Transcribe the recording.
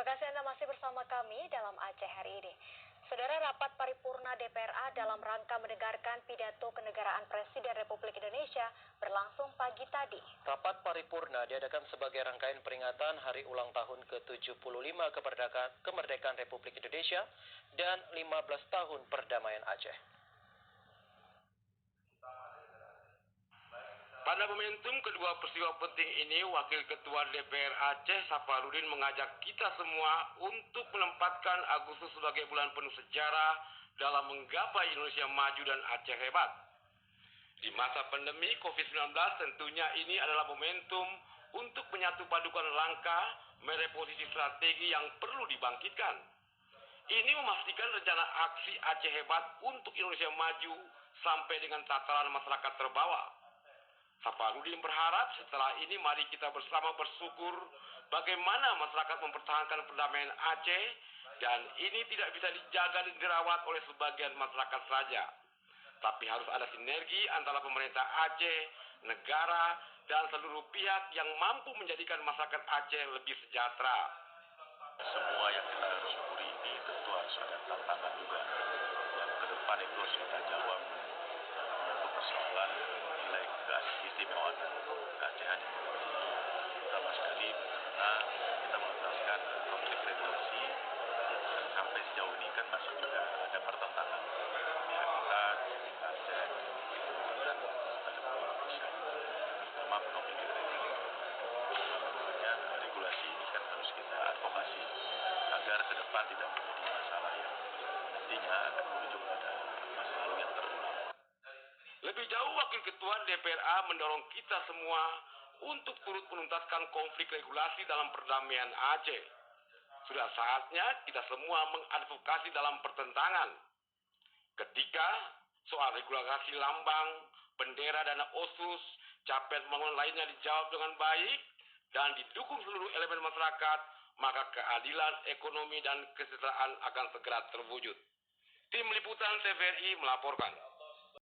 Terima kasih Anda masih bersama kami dalam Aceh hari ini. Saudara, rapat paripurna DPRA dalam rangka mendengarkan pidato kenegaraan Presiden Republik Indonesia berlangsung pagi tadi. Rapat paripurna diadakan sebagai rangkaian peringatan Hari Ulang Tahun ke-75 kemerdekaan Republik Indonesia dan 15 tahun perdamaian Aceh. Pada momentum kedua peristiwa penting ini, Wakil Ketua DPR Aceh, Safarudin, mengajak kita semua untuk menempatkan Agustus sebagai bulan penuh sejarah dalam menggapai Indonesia maju dan Aceh hebat. Di masa pandemi COVID-19, tentunya ini adalah momentum untuk menyatu padukan langkah mereposisi strategi yang perlu dibangkitkan. Ini memastikan rencana aksi Aceh hebat untuk Indonesia maju sampai dengan tataran masyarakat terbawah. Safarudin berharap setelah ini mari kita bersama bersyukur bagaimana masyarakat mempertahankan perdamaian Aceh, dan ini tidak bisa dijaga dan dirawat oleh sebagian masyarakat saja. Tapi harus ada sinergi antara pemerintah Aceh, negara, dan seluruh pihak yang mampu menjadikan masyarakat Aceh lebih sejahtera. Semua yang kita syukuri ini tentu harus ada tantangan juga yang ke depan itu harus kita jawab untuk persoalan nilai keistimewaan keacehan. Pertama sekali karena kita menuntaskan konflik regulasi dan sampai sejauh ini kan masih juga ada pertentangan pihak kita Aceh dan ada beberapa persen terutama konflik regulasi ini kan harus kita advokasi agar ke depan tidak menjadi masalah yang nantinya akan menuju pada masa lalu yang terulang. Lebih jauh, Wakil Ketua DPRA mendorong kita semua untuk turut menuntaskan konflik regulasi dalam perdamaian Aceh. Sudah saatnya kita semua mengadvokasi dalam pertentangan. Ketika soal regulasi lambang, bendera, dana OSUS, capaian pembangunan lainnya dijawab dengan baik dan didukung seluruh elemen masyarakat, maka keadilan ekonomi dan kesejahteraan akan segera terwujud. Tim Liputan TVRI melaporkan.